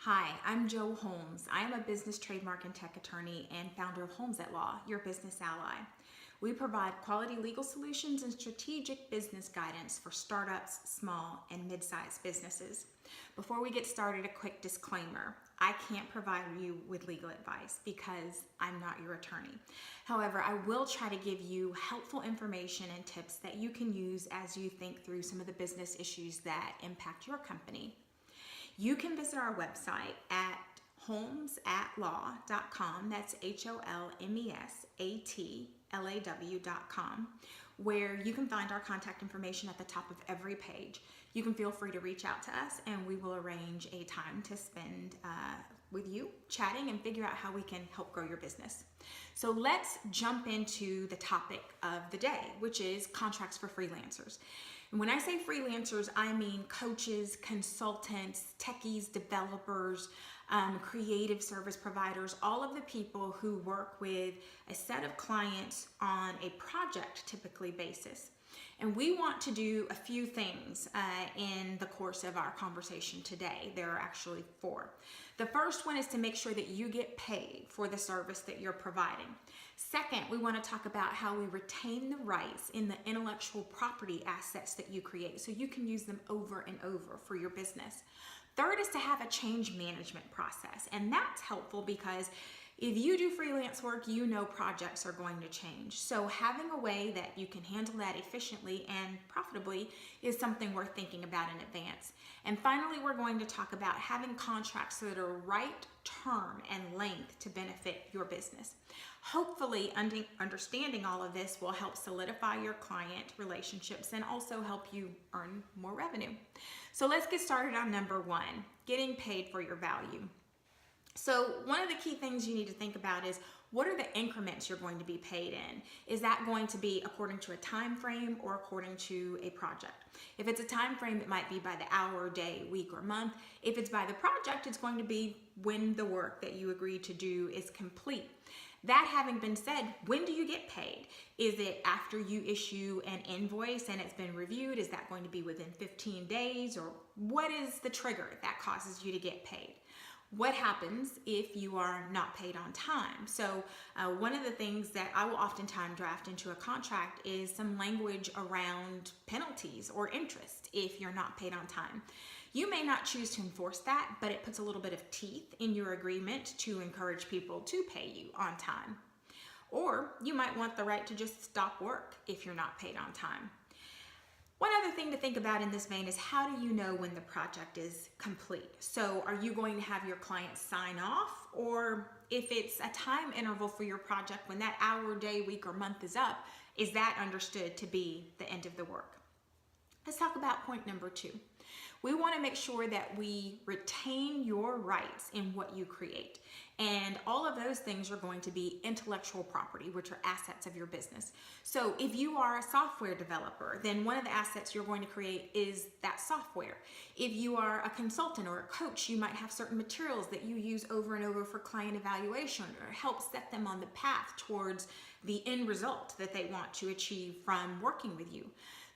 Hi, I'm Jo Holmes. I am a business, trademark, and tech attorney and founder of Holmes at Law, your business ally. We provide quality legal solutions and strategic business guidance for startups, small, and mid-sized businesses. Before we get started, a quick disclaimer. I can't provide you with legal advice because I'm not your attorney. However, I will try to give you helpful information and tips that you can use as you think through some of the business issues that impact your company. You can visit our website at holmesatlaw.com, that's HOLMESATLAW.com, where you can find our contact information at the top of every page. You can feel free to reach out to us and we will arrange a time to spend with you chatting and figure out how we can help grow your business. So let's jump into the topic of the day, which is contracts for freelancers. And when I say freelancers, I mean coaches, consultants, techies, developers, creative service providers, all of the people who work with a set of clients on a project typically basis. And we want to do a few things in the course of our conversation today. There are actually 4. The first one is to make sure that you get paid for the service that you're providing. Second, we want to talk about how we retain the rights in the intellectual property assets that you create so you can use them over and over for your business. Third is to have a change management process, and that's helpful because if you do freelance work, you know projects are going to change. So having a way that you can handle that efficiently and profitably is something worth thinking about in advance. And finally, we're going to talk about having contracts that are right term and length to benefit your business. Hopefully, understanding all of this will help solidify your client relationships and also help you earn more revenue. So let's get started on number 1, getting paid for your value. So one of the key things you need to think about is, what are the increments you're going to be paid in? Is that going to be according to a time frame or according to a project? If it's a time frame, it might be by the hour, day, week, or month. If it's by the project, it's going to be when the work that you agreed to do is complete. That having been said, when do you get paid? Is it after you issue an invoice and it's been reviewed? Is that going to be within 15 days? Or what is the trigger that causes you to get paid? What happens if you are not paid on time? So one of the things that I will oftentimes draft into a contract is some language around penalties or interest if you're not paid on time. You may not choose to enforce that, but it puts a little bit of teeth in your agreement to encourage people to pay you on time. Or you might want the right to just stop work if you're not paid on time. One other thing to think about in this vein is, how do you know when the project is complete? So are you going to have your client sign off? Or if it's a time interval for your project, when that hour, day, week, or month is up, is that understood to be the end of the work? Let's talk about point number 2. We want to make sure that we retain your rights in what you create. And all of those things are going to be intellectual property, which are assets of your business. So if you are a software developer, then one of the assets you're going to create is that software. If you are a consultant or a coach, you might have certain materials that you use over and over for client evaluation or help set them on the path towards the end result that they want to achieve from working with you.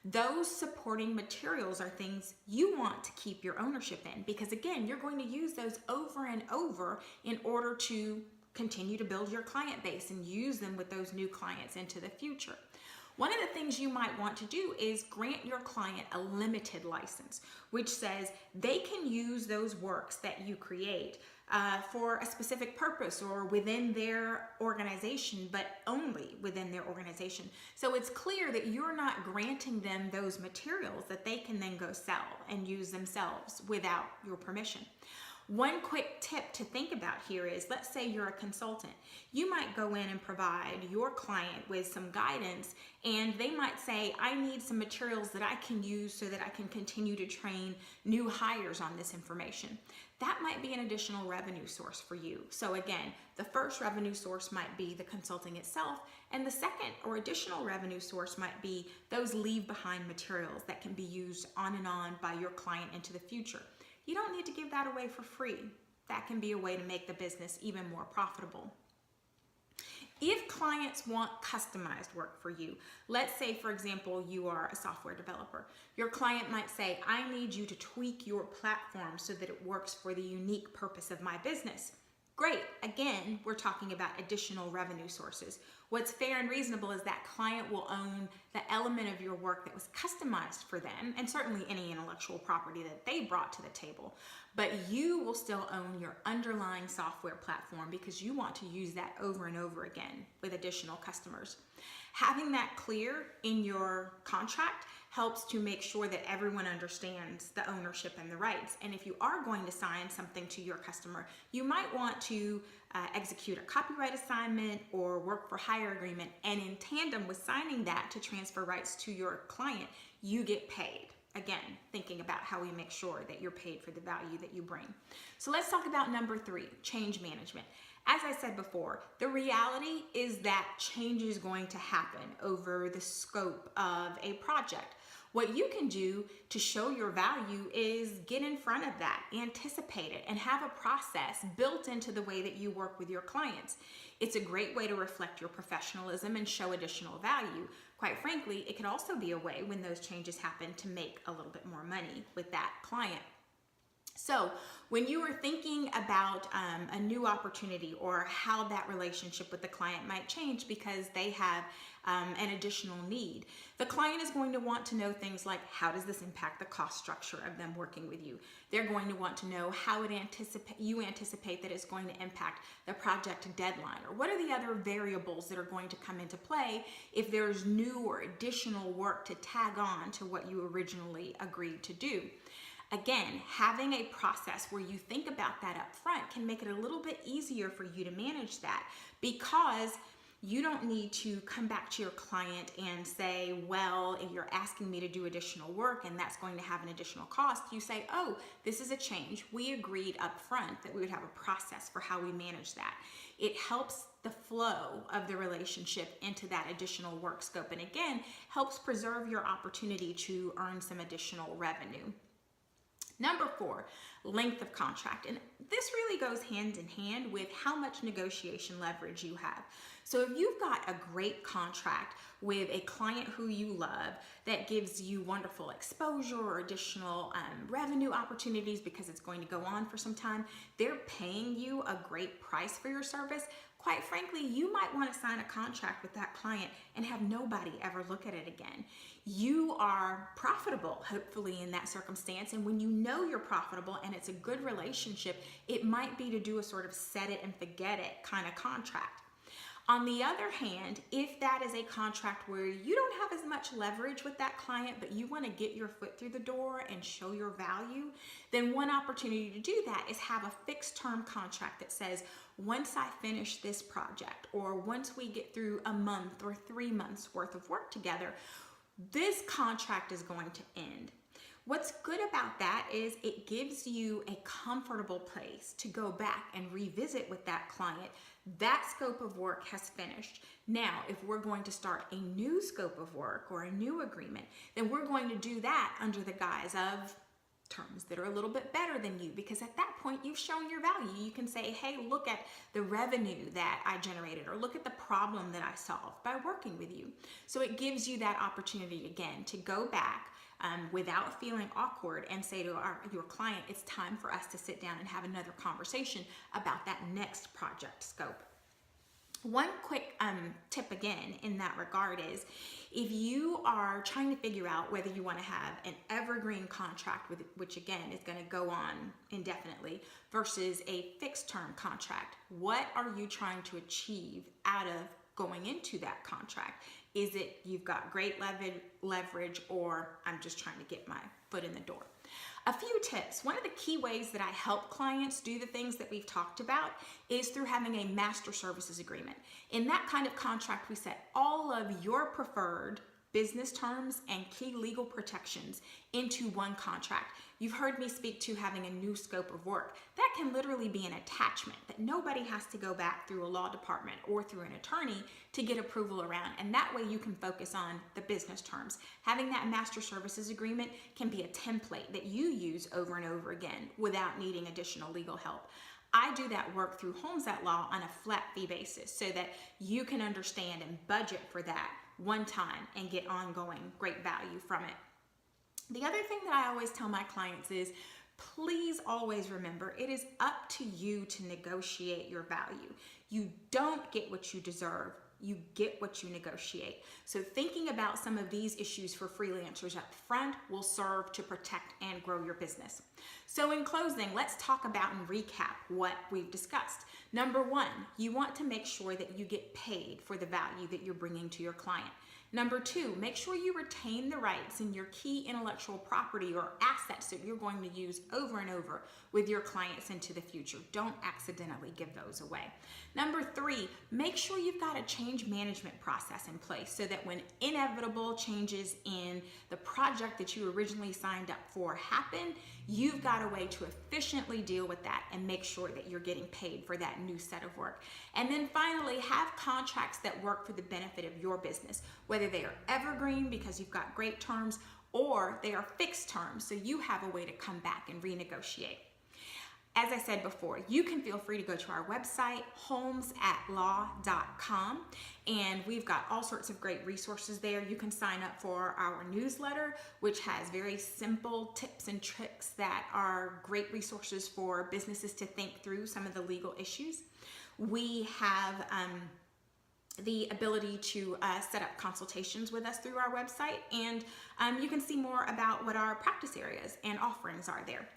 Those supporting materials are things you want to keep your ownership in, because again, you're going to use those over and over in order to continue to build your client base and use them with those new clients into the future. One of the things you might want to do is grant your client a limited license, which says they can use those works that you create for a specific purpose or within their organization, but only within their organization. So it's clear that you're not granting them those materials that they can then go sell and use themselves without your permission. One quick tip to think about here is, let's say you're a consultant. You might go in and provide your client with some guidance, and they might say, I need some materials that I can use so that I can continue to train new hires on this information. That might be an additional revenue source for you. So again, the first revenue source might be the consulting itself, and the second or additional revenue source might be those leave behind materials that can be used on and on by your client into the future. You don't need to give that away for free. That can be a way to make the business even more profitable. If clients want customized work for you, let's say, for example, you are a software developer. Your client might say, I need you to tweak your platform so that it works for the unique purpose of my business. Great. Again, we're talking about additional revenue sources. What's fair and reasonable is that client will own the element of your work that was customized for them, and certainly any intellectual property that they brought to the table. But you will still own your underlying software platform because you want to use that over and over again with additional customers. Having that clear in your contract helps to make sure that everyone understands the ownership and the rights. And if you are going to sign something to your customer, you might want to execute a copyright assignment or work for hire agreement, and in tandem with signing that to transfer rights to your client, you get paid. Again, thinking about how we make sure that you're paid for the value that you bring. So let's talk about number 3, change management. As I said before, the reality is that change is going to happen over the scope of a project. What you can do to show your value is get in front of that, anticipate it, and have a process built into the way that you work with your clients. It's a great way to reflect your professionalism and show additional value. Quite frankly, it can also be a way when those changes happen to make a little bit more money with that client. So when you are thinking about a new opportunity or how that relationship with the client might change because they have an additional need, the client is going to want to know things like, how does this impact the cost structure of them working with you? They're going to want to know how you anticipate that it's going to impact the project deadline, or what are the other variables that are going to come into play if there's new or additional work to tag on to what you originally agreed to do. Again, having a process where you think about that up front can make it a little bit easier for you to manage that, because you don't need to come back to your client and say, well, if you're asking me to do additional work and that's going to have an additional cost, you say, oh, this is a change. We agreed up front that we would have a process for how we manage that. It helps the flow of the relationship into that additional work scope, and again, helps preserve your opportunity to earn some additional revenue. Number 4, length of contract. And this really goes hand in hand with how much negotiation leverage you have. So if you've got a great contract with a client who you love that gives you wonderful exposure or additional revenue opportunities because it's going to go on for some time, they're paying you a great price for your service, quite frankly, you might want to sign a contract with that client and have nobody ever look at it again. You are profitable, hopefully, in that circumstance. And when you know you're profitable and it's a good relationship, it might be to do a sort of set it and forget it kind of contract. On the other hand, if that is a contract where you don't have as much leverage with that client, but you want to get your foot through the door and show your value, then one opportunity to do that is have a fixed term contract that says, once I finish this project, or once we get through a month or 3 months worth of work together, this contract is going to end. What's good about that is it gives you a comfortable place to go back and revisit with that client. That scope of work has finished. Now, if we're going to start a new scope of work or a new agreement, then we're going to do that under the guise of terms that are a little bit better than you, because at that point you've shown your value. You can say, hey, look at the revenue that I generated, or look at the problem that I solved by working with you. So it gives you that opportunity again to go back without feeling awkward and say to your client, it's time for us to sit down and have another conversation about that next project scope. One quick tip again in that regard is, if you are trying to figure out whether you want to have an evergreen contract, which again is going to go on indefinitely, versus a fixed term contract, what are you trying to achieve out of going into that contract? Is it you've got great leverage, or I'm just trying to get my foot in the door? A few tips. One of the key ways that I help clients do the things that we've talked about is through having a master services agreement. In that kind of contract, we set all of your preferred business terms and key legal protections into one contract. You've heard me speak to having a new scope of work. That can literally be an attachment that nobody has to go back through a law department or through an attorney to get approval around, and that way you can focus on the business terms. Having that master services agreement can be a template that you use over and over again without needing additional legal help. I do that work through Homes at Law on a flat fee basis so that you can understand and budget for that one time and get ongoing great value from it. The other thing that I always tell my clients is, please always remember, it is up to you to negotiate your value. You don't get what you deserve. You get what you negotiate. So thinking about some of these issues for freelancers up front will serve to protect and grow your business. So in closing, let's talk about and recap what we've discussed. Number one, you want to make sure that you get paid for the value that you're bringing to your client. Number two, make sure you retain the rights in your key intellectual property or assets that you're going to use over and over with your clients into the future. Don't accidentally give those away. Number three, make sure you've got a change management process in place so that when inevitable changes in the project that you originally signed up for happen, you've got a way to efficiently deal with that and make sure that you're getting paid for that new set of work. And then finally, have contracts that work for the benefit of your business, whether they are evergreen because you've got great terms or they are fixed terms so you have a way to come back and renegotiate. As I said before, you can feel free to go to our website, homesatlaw.com, and we've got all sorts of great resources there. You can sign up for our newsletter, which has very simple tips and tricks that are great resources for businesses to think through some of the legal issues. We have the ability to set up consultations with us through our website, and you can see more about what our practice areas and offerings are there.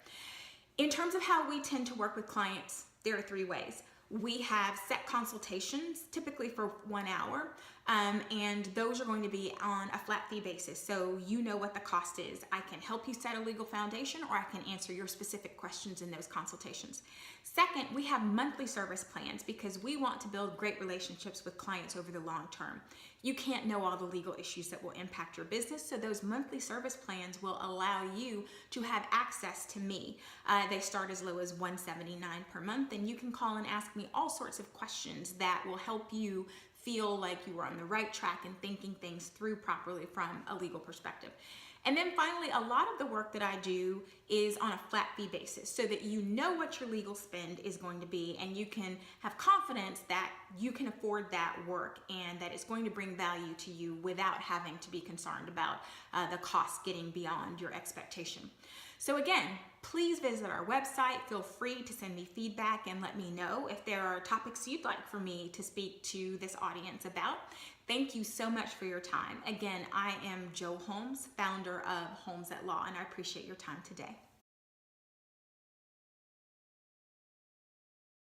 In terms of how we tend to work with clients, there are three ways. We have set consultations, typically for 1 hour, and those are going to be on a flat fee basis. So you know what the cost is. I can help you set a legal foundation, or I can answer your specific questions in those consultations. Second, we have monthly service plans because we want to build great relationships with clients over the long term. You can't know all the legal issues that will impact your business, so those monthly service plans will allow you to have access to me. They start as low as $179 per month, and you can call and ask me all sorts of questions that will help you feel like you are on the right track and thinking things through properly from a legal perspective. And then finally, a lot of the work that I do is on a flat fee basis so that you know what your legal spend is going to be and you can have confidence that you can afford that work and that it's going to bring value to you without having to be concerned about the cost getting beyond your expectation. So again, please visit our website. Feel free to send me feedback and let me know if there are topics you'd like for me to speak to this audience about. Thank you so much for your time. Again, I am Jo Holmes, founder of Homes at Law, and I appreciate your time today.